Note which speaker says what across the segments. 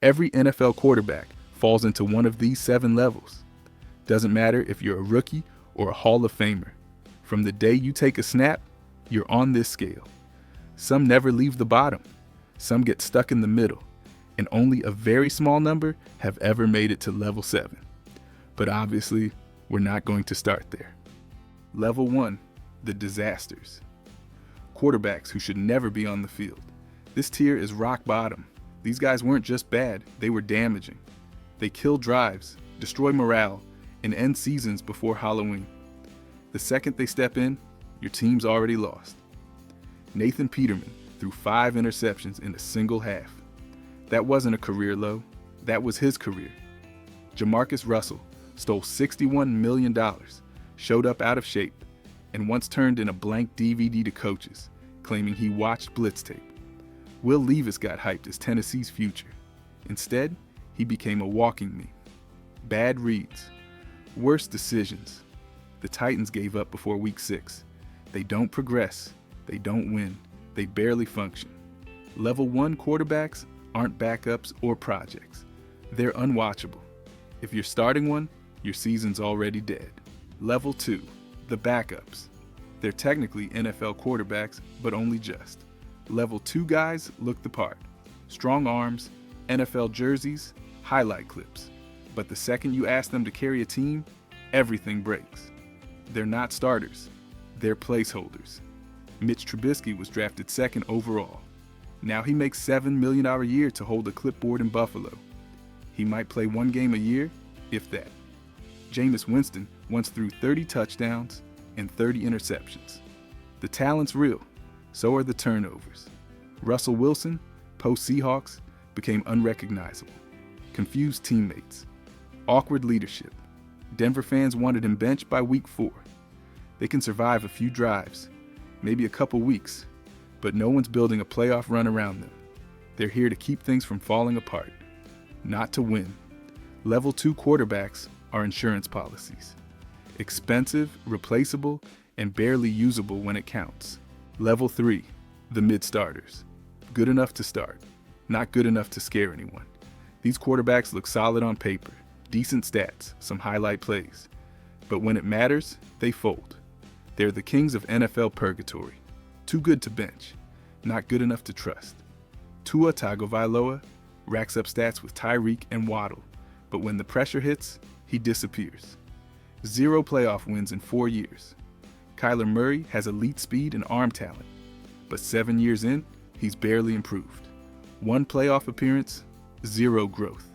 Speaker 1: Every NFL quarterback falls into one of these 7 levels. Doesn't matter if you're a rookie or a Hall of Famer. From the day you take a snap, you're on this scale. Some never leave the bottom. Some get stuck in the middle. And only a very small number have ever made it to level 7. But obviously, we're not going to start there. Level 1, the disasters. Quarterbacks who should never be on the field. This tier is rock bottom. These guys weren't just bad, they were damaging. They kill drives, destroy morale, and end seasons before Halloween. The second they step in, your team's already lost. Nathan Peterman threw 5 interceptions in a single half. That wasn't a career low, that was his career. Jamarcus Russell stole $61 million, showed up out of shape, and once turned in a blank DVD to coaches, claiming he watched blitz tape. Will Levis got hyped as Tennessee's future. Instead, he became a walking meme. Bad reads. Worse decisions. The Titans gave up before week 6. They don't progress. They don't win. They barely function. Level 1 quarterbacks aren't backups or projects. They're unwatchable. If you're starting one, your season's already dead. Level 2, the backups. They're technically NFL quarterbacks, but only just. Level 2 guys look the part. Strong arms, NFL jerseys, highlight clips. But the second you ask them to carry a team, everything breaks. They're not starters. They're placeholders. Mitch Trubisky was drafted 2nd overall. Now he makes $7 million a year to hold a clipboard in Buffalo. He might play 1 game a year, if that. Jameis Winston once threw 30 touchdowns and 30 interceptions. The talent's real, so are the turnovers. Russell Wilson, post-Seahawks, became unrecognizable. Confused teammates. Awkward leadership. Denver fans wanted him benched by week 4. They can survive a few drives, maybe a couple weeks, but no one's building a playoff run around them. They're here to keep things from falling apart, not to win. Level 2 quarterbacks are insurance policies. Expensive, replaceable, and barely usable when it counts. Level 3, the mid-starters. Good enough to start, not good enough to scare anyone. These quarterbacks look solid on paper, decent stats, some highlight plays. But when it matters, they fold. They're the kings of NFL purgatory. Too good to bench, not good enough to trust. Tua Tagovailoa racks up stats with Tyreek and Waddle, but when the pressure hits, he disappears. 0 playoff wins in 4 years. Kyler Murray has elite speed and arm talent, but 7 years in, he's barely improved. 1 playoff appearance, 0 growth.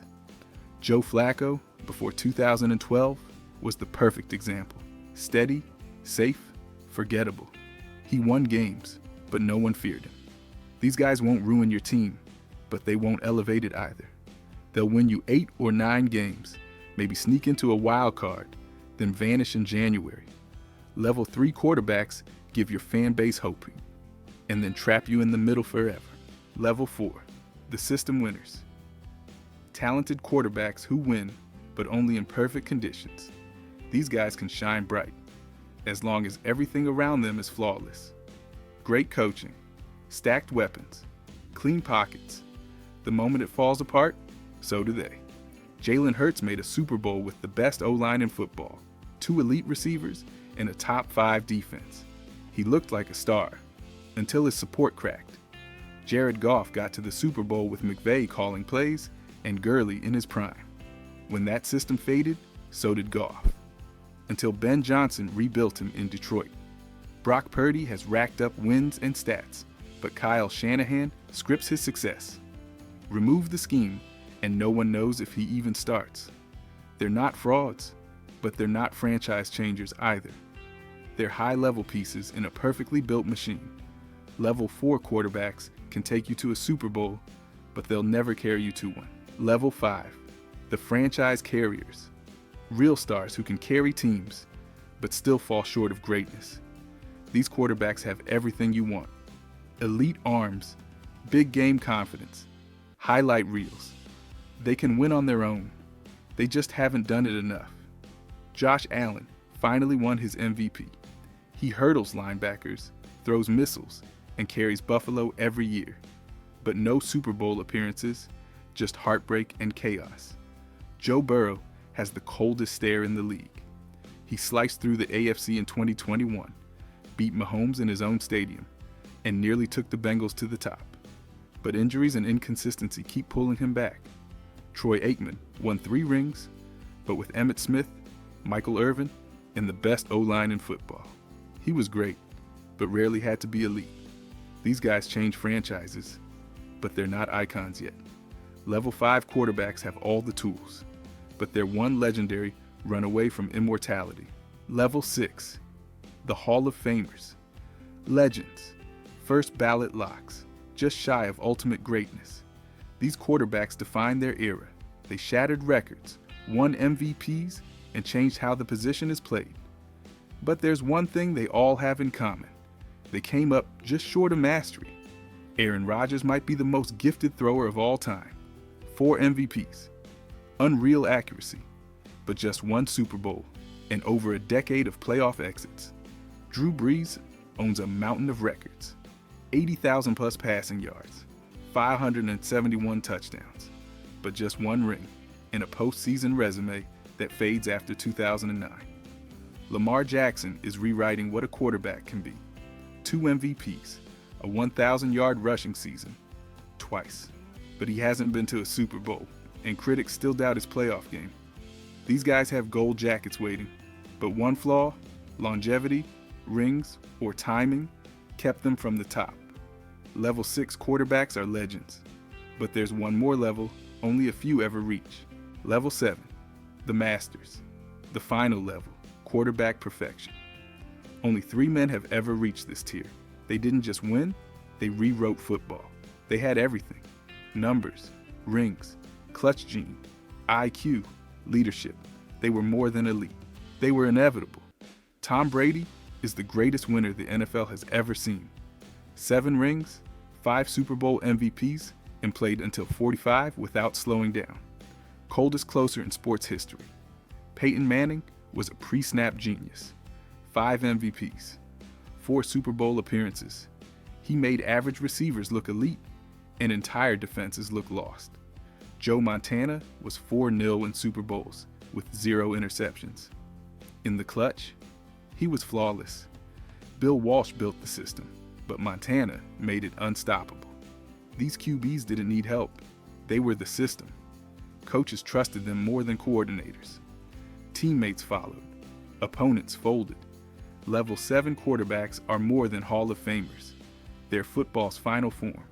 Speaker 1: Joe Flacco, before 2012, was the perfect example. Steady, safe, forgettable. He won games, but no one feared him. These guys won't ruin your team, but they won't elevate it either. They'll win you 8 or 9 games, maybe sneak into a wild card, then vanish in January. Level 3 quarterbacks give your fan base hoping, and then trap you in the middle forever. Level 4, the system winners. Talented quarterbacks who win, but only in perfect conditions. These guys can shine bright, as long as everything around them is flawless. Great coaching, stacked weapons, clean pockets. The moment it falls apart, so do they. Jalen Hurts made a Super Bowl with the best O-line in football, 2 elite receivers, and a top 5 defense. He looked like a star, until his support cracked. Jared Goff got to the Super Bowl with McVay calling plays and Gurley in his prime. When that system faded, so did Goff. Until Ben Johnson rebuilt him in Detroit. Brock Purdy has racked up wins and stats, but Kyle Shanahan scripts his success. Remove the scheme, and no one knows if he even starts. They're not frauds, but they're not franchise changers either. They're high-level pieces in a perfectly built machine. Level 4 quarterbacks can take you to a Super Bowl, but they'll never carry you to one. Level 5, the franchise carriers. Real stars who can carry teams, but still fall short of greatness. These quarterbacks have everything you want. Elite arms, big game confidence, highlight reels. They can win on their own. They just haven't done it enough. Josh Allen finally won his MVP. He hurdles linebackers, throws missiles, and carries Buffalo every year. But no Super Bowl appearances, just heartbreak and chaos. Joe Burrow has the coldest stare in the league. He sliced through the AFC in 2021, beat Mahomes in his own stadium, and nearly took the Bengals to the top. But injuries and inconsistency keep pulling him back. Troy Aikman won 3 rings, but with Emmitt Smith, Michael Irvin, and the best O-line in football. He was great, but rarely had to be elite. These guys change franchises, but they're not icons yet. Level 5 quarterbacks have all the tools, but they're one legendary run away from immortality. Level 6, the Hall of Famers. Legends, first ballot locks, just shy of ultimate greatness. These quarterbacks defined their era. They shattered records, won MVPs, and changed how the position is played. But there's one thing they all have in common. They came up just short of mastery. Aaron Rodgers might be the most gifted thrower of all time. 4 MVPs. Unreal accuracy. But just 1 Super Bowl and over a decade of playoff exits. Drew Brees owns a mountain of records. 80,000 plus passing yards. 571 touchdowns. But just 1 ring and a postseason resume that fades after 2009. Lamar Jackson is rewriting what a quarterback can be. 2 MVPs, a 1,000-yard rushing season, twice. But he hasn't been to a Super Bowl, and critics still doubt his playoff game. These guys have gold jackets waiting, but one flaw, longevity, rings, or timing, kept them from the top. Level 6 quarterbacks are legends, but there's one more level only a few ever reach. Level 7, the Masters, the final level, quarterback perfection. Only 3 men have ever reached this tier. They didn't just win, they rewrote football. They had everything: numbers, rings, clutch gene, IQ, leadership. They were more than elite. They were inevitable. Tom Brady is the greatest winner the NFL has ever seen. 7 rings, 5 Super Bowl MVPs, and played until 45 without slowing down. Coldest closer in sports history. Peyton Manning was a pre-snap genius. 5 MVPs, 4 Super Bowl appearances. He made average receivers look elite and entire defenses look lost. Joe Montana was 4-0 in Super Bowls with 0 interceptions. In the clutch, he was flawless. Bill Walsh built the system, but Montana made it unstoppable. These QBs didn't need help. They were the system. Coaches trusted them more than coordinators. Teammates followed. Opponents folded. Level 7 quarterbacks are more than Hall of Famers. They're football's final form.